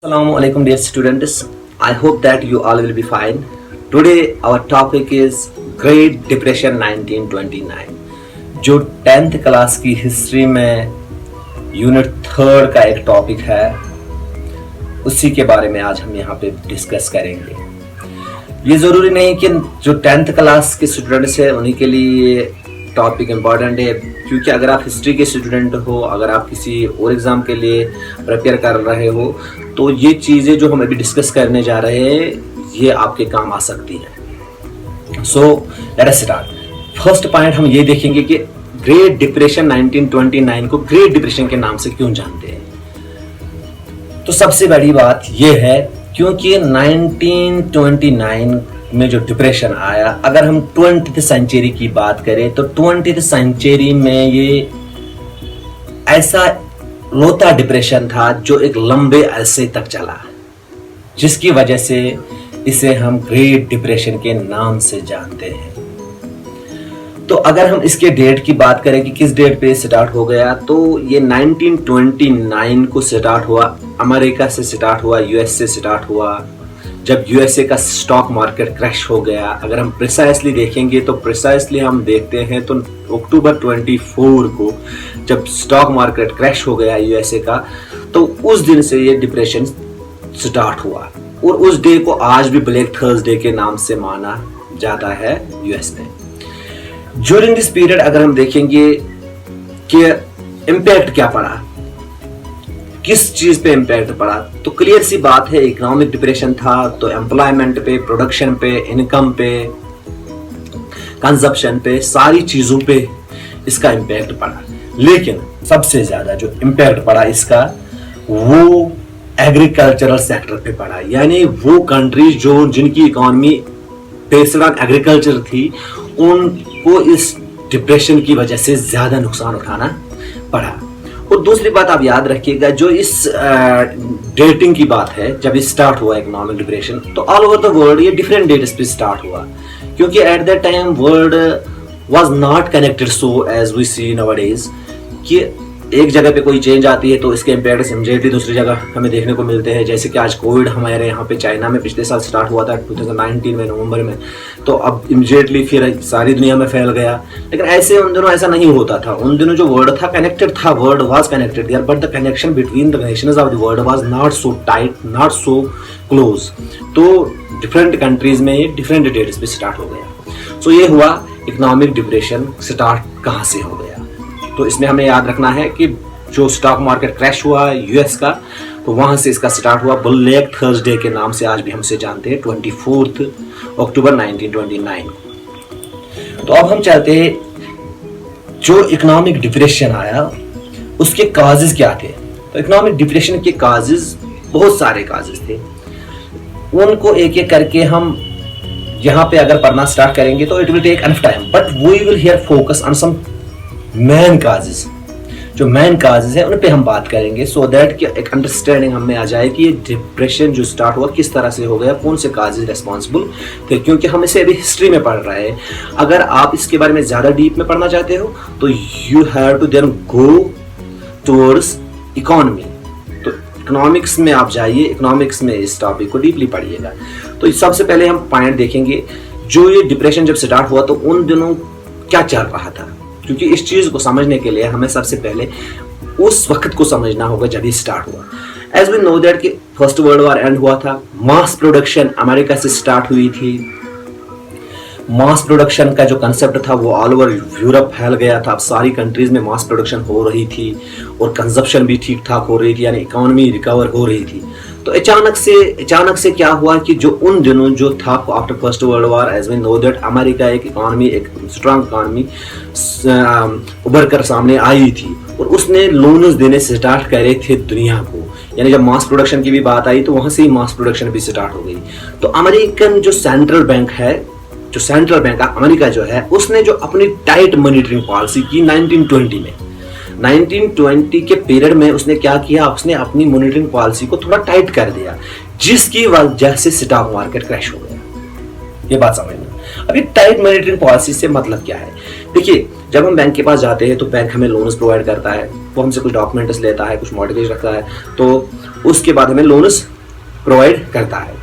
Assalamu alaikum dear students. I hope that you all will be fine. Today our topic is Great Depression 1929 जो 10th class की history में unit 3 का एक topic है, उसी के बारे में आज हम यहाँ पे डिस्कस करेंगे। ये ज़रूरी नहीं कि जो 10th क्लास के स्टूडेंट्स हैं उन्हीं के लिए टॉपिक इम्पॉर्टेंट है, क्योंकि अगर आप हिस्ट्री के स्टूडेंट हो, अगर आप किसी और एग्ज़ाम के लिए प्रिपेयर कर रहे हो, तो ये चीज़ें जो हम अभी डिस्कस करने जा रहे हैं ये आपके काम आ सकती हैं। So let us start. First point हम ये देखेंगे कि ग्रेट डिप्रेशन 1929 को ग्रेट डिप्रेशन के नाम से क्यों जानते हैं। तो सबसे बड़ी बात ये है क्योंकि 1929 में जो डिप्रेशन आया, अगर हम 20th सेंचुरी की बात करें तो 20th सेंचुरी में ये ऐसा लोता डिप्रेशन था जो एक लंबे अरसे तक चला, जिसकी वजह से इसे हम ग्रेट डिप्रेशन के नाम से जानते हैं। तो अगर हम इसके डेट की बात करें कि किस डेट पे स्टार्ट हो गया, तो ये 1929 को स्टार्ट हुआ, अमेरिका से स्टार्ट हुआ, यूएस से स्टार्ट हुआ, जब यूएसए का स्टॉक मार्केट क्रैश हो गया। अगर हम प्रिसाइसली देखेंगे तो प्रिसाइसली हम देखते हैं तो अक्टूबर 24 को जब स्टॉक मार्केट क्रैश हो गया यूएसए का, तो उस दिन से ये डिप्रेशन स्टार्ट हुआ और उस डे को आज भी ब्लैक थर्सडे के नाम से माना जाता है यूएस में। ड्यूरिंग दिस पीरियड अगर हम देखेंगे कि इम्पैक्ट क्या पड़ा, किस चीज पे इम्पैक्ट पड़ा, तो क्लियर सी बात है इकोनॉमिक डिप्रेशन था, तो एम्प्लॉयमेंट पे, प्रोडक्शन पे, इनकम पे, कंजप्शन पे, सारी चीजों पे इसका इम्पैक्ट पड़ा। लेकिन सबसे ज्यादा जो इम्पैक्ट पड़ा इसका वो एग्रीकल्चरल सेक्टर पे पड़ा, यानी वो कंट्रीज जो जिनकी इकोनॉमी बेस्ड ऑन एग्रीकल्चर थी उनको इस डिप्रेशन की वजह से ज्यादा नुकसान उठाना पड़ा। और दूसरी बात आप याद रखिएगा, जो इस डेटिंग की बात है, जब ये स्टार्ट हुआ इकोनॉमिक डिप्रेशन, तो ऑल ओवर द वर्ल्ड ये डिफरेंट डेट्स पे स्टार्ट हुआ, क्योंकि at that time world was not connected so as we see nowadays कि एक जगह पे कोई चेंज आती है तो इसके इम्पैक्ट इमीडिएटली दूसरी जगह हमें देखने को मिलते हैं। जैसे कि आज कोविड हमारे यहाँ पे चाइना में पिछले साल स्टार्ट हुआ था 2019 में नवंबर में, तो अब इमीडिएटली फिर सारी दुनिया में फैल गया। लेकिन ऐसे उन दिनों ऐसा नहीं होता था, उन दिनों जो वर्ल्ड था कनेक्टेड था, world was connected there, but the connection between the nations of the world was not so tight, not so close. तो डिफरेंट कंट्रीज में ये डिफरेंट डेट्स पे स्टार्ट हो गया। सो ये हुआ इकोनॉमिक डिप्रेशन स्टार्ट कहाँ से हो गया। तो इसमें हमें याद रखना है कि जो स्टॉक मार्केट क्रैश हुआ यूएस का, तो वहां से इसका स्टार्ट हुआ। ब्लैक थर्सडे के नाम से आज भी हमसे जानते हैं, 24 अक्टूबर 1929। तो अब हम चाहते हैं जो इकोनॉमिक डिप्रेशन आया उसके काजेस क्या थे। तो इकोनॉमिक डिप्रेशन के काजेस बहुत सारे काजेस थे, उनको एक एक करके हम यहाँ पे अगर पढ़ना स्टार्ट करेंगे तो it will take enough time, but we will here focus on some main causes. जो मैन काजेस है उन पे हम बात करेंगे, सो दैट कि एक अंडरस्टैंडिंग हमें आ जाए कि ये डिप्रेशन जो स्टार्ट हुआ किस तरह से हो गया, कौन से काजेस रिस्पॉन्सिबल थे, क्योंकि हम इसे अभी हिस्ट्री में पढ़ रहे हैं। अगर आप इसके बारे में ज्यादा डीप में पढ़ना चाहते हो तो you have to then go towards economy. तो इकोनॉमिक्स में आप जाइए, इकोनॉमिक्स में इस टॉपिक को डीपली पढ़िएगा। तो सबसे पहले हम पॉइंट देखेंगे, जो ये डिप्रेशन जब स्टार्ट हुआ तो उन दिनों क्या चल रहा था, क्योंकि इस चीज को समझने के लिए हमें सबसे पहले उस वक्त को समझना होगा जब ये स्टार्ट हुआ। एज वी नो दैट कि फर्स्ट वर्ल्ड वॉर एंड हुआ था, मास प्रोडक्शन अमेरिका से स्टार्ट हुई थी। मास प्रोडक्शन का जो कंसेप्ट था वो ऑल ओवर यूरोप फैल गया था, अब सारी कंट्रीज में मास प्रोडक्शन हो रही थी और कंजप्शन भी ठीक ठाक हो रही थी, यानी इकोनॉमी रिकवर हो रही थी। तो अचानक से क्या हुआ कि जो उन दिनों जो था after First World War, as we know that America एक इकोनॉमी, एक स्ट्रांग इकोनॉमी उभर कर सामने आई थी और उसने लोन्स देने स्टार्ट करे थे दुनिया को। यानी जब मास प्रोडक्शन की भी बात आई तो वहां से ही मास प्रोडक्शन भी स्टार्ट हो गई। तो अमेरिकन जो सेंट्रल बैंक है, जो सेंट्रल बैंक अमेरिका जो है, उसने जो अपनी टाइट मॉनिटरिंग पॉलिसी की 1920 में, 1920 के पीरियड में उसने क्या किया, उसने अपनी मॉनिटरिंग पॉलिसी को थोड़ा टाइट कर दिया, जिसकी वजह से स्टॉक मार्केट क्रैश हो गया। ये बात समझना। अभी टाइट मॉनिटरिंग पॉलिसी से मतलब क्या है, देखिए जब हम बैंक के पास जाते हैं तो बैंक हमें लोन्स प्रोवाइड करता है, वो हमसे कुछ डॉक्यूमेंट्स लेता है, कुछ मॉर्गेज रखता है, तो उसके बाद हमें लोन्स प्रोवाइड करता है।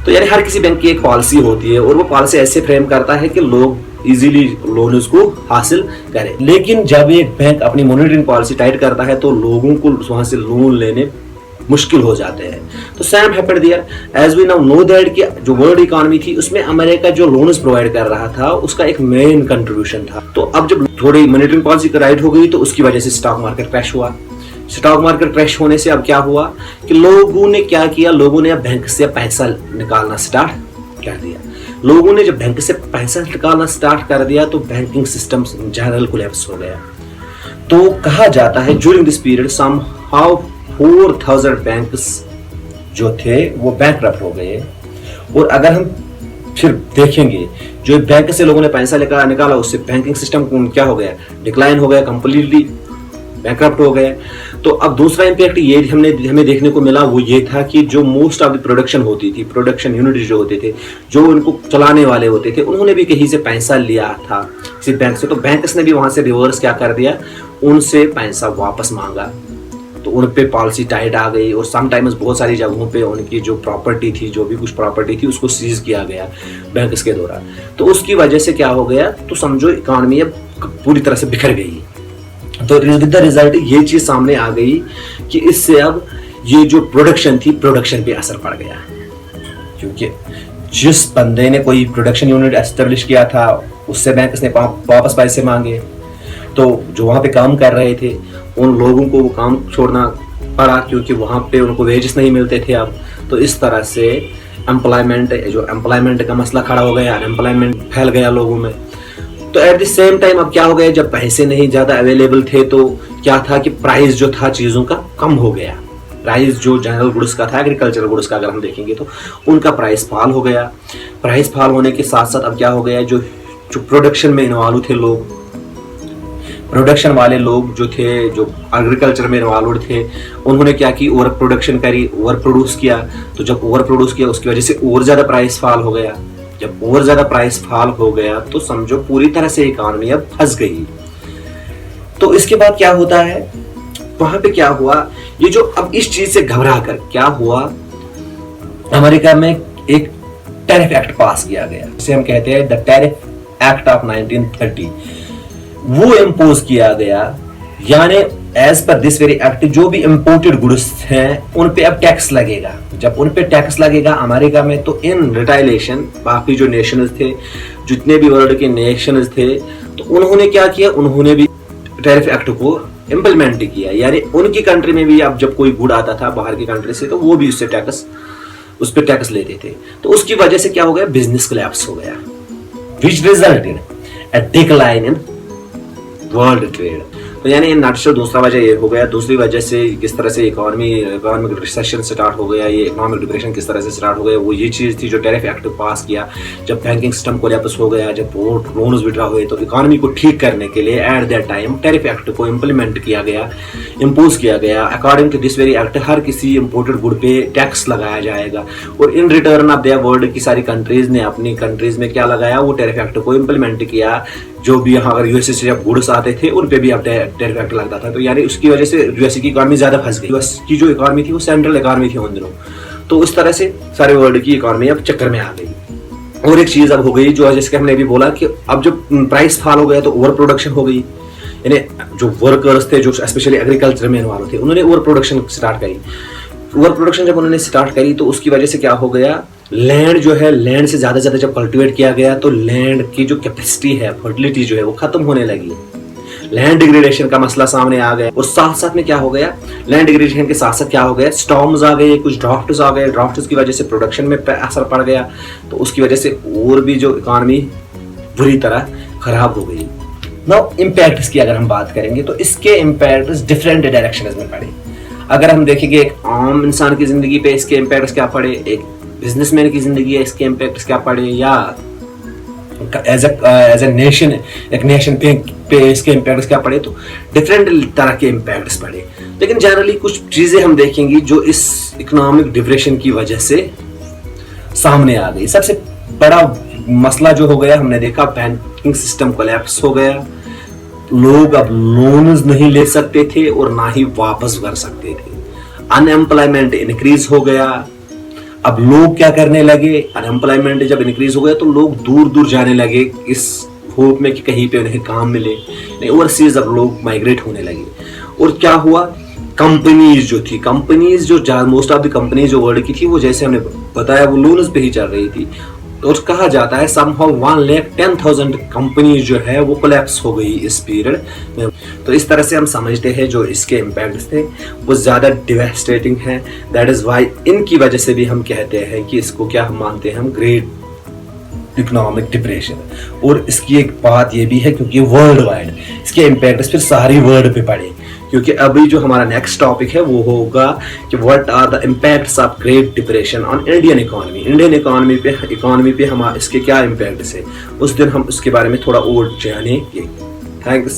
तो यानी हर किसी बैंक की एक पॉलिसी होती है और वो पॉलिसी ऐसे फ्रेम करता है कि लोग इजीली लोन्स को हासिल करें। लेकिन जब एक बैंक अपनी मॉनिटरिंग पॉलिसी टाइट करता है तो लोगों को वहां से लोन लेने मुश्किल हो जाते हैं। तो same happened there, as we now know that कि जो वर्ल्ड इकोनॉमी थी उसमें अमेरिका जो लोन्स प्रोवाइड कर रहा था उसका एक मेन कंट्रीब्यूशन था। तो अब जब थोड़ी मॉनिटरिंग पॉलिसी राइट हो गई तो उसकी वजह से स्टॉक मार्केट क्रैश हुआ। स्टॉक मार्केट क्रैश होने से अब क्या हुआ कि लोगों ने क्या किया, लोगों ने अब बैंक से पैसा निकालना स्टार्ट कर दिया। लोगों ने जब बैंक से पैसा निकालना स्टार्ट कर दिया तो बैंकिंग सिस्टम जनरल कोलैप्स हो गया। तो कहा जाता है during this period somehow 4000 banks जो थे वो बैंकरप्ट हो गए। और अगर हम फिर देखेंगे जो बैंक से लोगों ने पैसा निकाला उससे बैंकिंग सिस्टम क्या हो गया, डिक्लाइन हो गया, कंप्लीटली बैंकरप्ट हो गए। तो अब दूसरा इंपैक्ट ये हमें देखने को मिला वो ये था कि जो मोस्ट ऑफ द प्रोडक्शन होती थी, प्रोडक्शन यूनिट जो होते थे, जो उनको चलाने वाले होते थे, उन्होंने भी कहीं से पैसा लिया था किसी बैंक से। तो बैंक्स ने भी वहां से रिवर्स क्या कर दिया, उनसे पैसा वापस मांगा। तो उन पे पॉलिसी टाइट आ गई और समटाइम्स बहुत सारी जगहों पे उनकी जो प्रॉपर्टी थी, जो भी कुछ प्रॉपर्टी थी, उसको सीज किया गया बैंक्स के द्वारा। तो उसकी वजह से क्या हो गया, तो समझो इकोनॉमी अब पूरी तरह से बिखर गई। तो विद द रिजल्ट ये चीज सामने आ गई कि इससे अब ये जो प्रोडक्शन थी, प्रोडक्शन पे असर पड़ गया। क्योंकि जिस बंदे ने कोई प्रोडक्शन यूनिट एस्टेब्लिश किया था उससे बैंक्स ने वापस पैसे मांगे। तो जो वहां पे काम कर रहे थे उन लोगों को वो काम छोड़ना पड़ा क्योंकि वहां पे उनको वेजेस नहीं मिलते थे अब। तो इस तरह से एम्प्लॉयमेंट का मसला खड़ा हो गया, अनएम्प्लॉयमेंट फैल गया लोगों में। तो एट द सेम टाइम अब क्या हो गया, जब पैसे नहीं ज्यादा अवेलेबल थे तो क्या था कि प्राइस जो था चीजों का कम हो गया। प्राइस जो जनरल गुड्स का था, एग्रीकल्चरल गुड्स का अगर हम देखेंगे तो उनका प्राइस फॉल हो गया। प्राइस फॉल होने के साथ साथ अब क्या हो गया, जो प्रोडक्शन में इन्वॉल्व थे लोग, प्रोडक्शन वाले लोग जो थे, जो एग्रीकल्चर में इन्वॉल्व थे, उन्होंने क्या की, ओवर प्रोडक्शन करी, ओवर प्रोड्यूस किया। तो जब ओवर प्रोड्यूस किया उसकी वजह से और ज्यादा प्राइस फॉल हो गया। जब और ज्यादा प्राइस फॉल हो गया तो समझो पूरी तरह से इकोनॉमी अब फंस गई। तो इसके बाद क्या होता है, वहां पे क्या हुआ, ये जो अब इस चीज से घबरा कर क्या हुआ, अमेरिका में एक टैरिफ एक्ट पास किया गया जिसे हम कहते हैं द टैरिफ एक्ट ऑफ 1930। वो इम्पोज किया गया, यानी as per this very act जो भी इंपोर्टेड गुड्स हैं उन पे अब टैक्स लगेगा। जब उन पे टैक्स लगेगा अमेरिका में तो इन रिटाइलेशन बाकी जो नेशंस थे, जितने भी वर्ल्ड के नेशंस थे, तो उन्होंने क्या किया, उन्होंने भी टैरिफ एक्ट को इम्प्लीमेंट किया। यानी उनकी कंट्री में भी अब जब कोई गुड आता था बाहर की कंट्री से तो वो भी उस पर टैक्स लेते थे। तो उसकी वजह से क्या हो गया, बिजनेस कोलैप्स हो गया, विच resulted a decline in world trade. तो यानी इन नटशेल दूसरा वजह ये हो गया। दूसरी वजह से किस तरह से इकोनॉमिक रिसेशन स्टार्ट हो गया, ये इकोनॉमिक डिप्रेशन किस तरह से स्टार्ट हो गया, वो ये चीज थी जो टैरिफ एक्ट पास किया। जब बैंकिंग सिस्टम कोलैप्स हो गया, जब लोन्स विड्रॉ हुए, तो इकोनॉमी को ठीक करने के लिए at that time tariff act को इम्प्लीमेंट किया गया, इम्पोज किया गया। According to this very act हर किसी इम्पोर्टेड गुड पे टैक्स लगाया जाएगा और in return of their world की सारी कंट्रीज ने अपनी कंट्रीज में क्या लगाया, वो टैरिफ एक्ट को इम्प्लीमेंट किया। जो भी यहाँ अगर यूएसए से जब गुड्स आते थे उन पे भी अब टैरिफ एक्ट लगता था। तो यानी उसकी वजह से यूएसए की इकोनॉमी ज्यादा फंस गई। यूएस की जो इकोनॉमी थी वो सेंट्रल इकोनॉमी थी उन दिनों। तो उस तरह से सारे वर्ल्ड की इकोनॉमी अब चक्कर में आ गई। और एक चीज अब हो गई जो जैसे हमने भी बोला कि अब जब प्राइस फॉल हो गया तो ओवर प्रोडक्शन हो गई। यानी जो वर्कर्स थे, जो स्पेशली एग्रीकल्चर में इन्वॉल्व थे, उन्होंने ओवर प्रोडक्शन स्टार्ट करी। ओवर प्रोडक्शन जब उन्होंने स्टार्ट करी तो उसकी वजह से क्या हो गया, लैंड जो है, लैंड से ज्यादा जब कल्टीवेट किया गया तो लैंड की जो कैपेसिटी है, फर्टिलिटी जो है वो खत्म होने लगी। लैंड डिग्रेडेशन का मसला सामने आ गया और साथ साथ में क्या हो गया, लैंड डिग्रेडेशन के साथ साथ क्या हो गया, स्टॉर्म्स आ गए, कुछ ड्राफ्ट्स आ गए। ड्राफ्ट्स की वजह से प्रोडक्शन में असर पड़ गया। तो उसकी वजह से और भी जो इकोनॉमी बुरी तरह खराब हो गई। नाउ इम्पैक्ट्स की अगर हम बात करेंगे तो इसके इम्पैक्ट्स डिफरेंट डायरेक्शंस में पड़े। अगर हम देखेंगे एक आम इंसान की जिंदगी पे इसके इम्पैक्ट्स क्या पड़े, एक बिजनेसमैन की जिंदगी है इसके इम्पैक्ट्स क्या पड़े, या एज ए नेशन, एक नेशन पे इसके इम्पैक्ट्स क्या पड़े, तो डिफरेंट तरह के इम्पैक्ट्स पड़े। लेकिन जनरली कुछ चीजें हम देखेंगे जो इस इकोनॉमिक डिप्रेशन की वजह से सामने आ गई। सबसे बड़ा मसला जो हो गया, हमने देखा बैंकिंग सिस्टम कोलैप्स हो गया। लोग अब लोन्स नहीं ले सकते थे और ना ही वापस कर सकते थे। अनएम्प्लॉयमेंट इंक्रीज हो गया। अब लोग क्या करने लगे, अनएम्प्लॉयमेंट जब इंक्रीज हो गया तो लोग दूर दूर जाने लगे इस होप में कि कहीं पे उन्हें काम मिले। नहीं, ओवरसीज अब लोग माइग्रेट होने लगे। और क्या हुआ, कंपनीज जो थी, कंपनीज जो मोस्ट ऑफ द कंपनीज जो वर्ल्ड की थी वो जैसे हमने बताया वो लोन्स पे ही चल रही थी। और कहा जाता है समहाउ 1,10,000 कंपनीज जो है वो कोलैप्स हो गई इस पीरियड में। तो इस तरह से हम समझते हैं जो इसके इम्पैक्ट्स थे वो ज़्यादा डिवास्टेटिंग है। दैट इज़ वाई इनकी वजह से भी हम कहते हैं कि इसको क्या हम मानते हैं, हम ग्रेट इकोनॉमिक डिप्रेशन। और इसकी एक बात ये भी है क्योंकि वर्ल्ड वाइड इसके इम्पैक्ट्स फिर सारी वर्ल्ड पे पड़े। क्योंकि अभी जो हमारा नेक्स्ट टॉपिक है वो होगा कि what are the impacts of Great Depression on Indian economy. Indian economy पे हम इसके क्या इम्पैक्ट्स है, उस दिन हम उसके बारे में थोड़ा और जानेंगे। थैंक्स।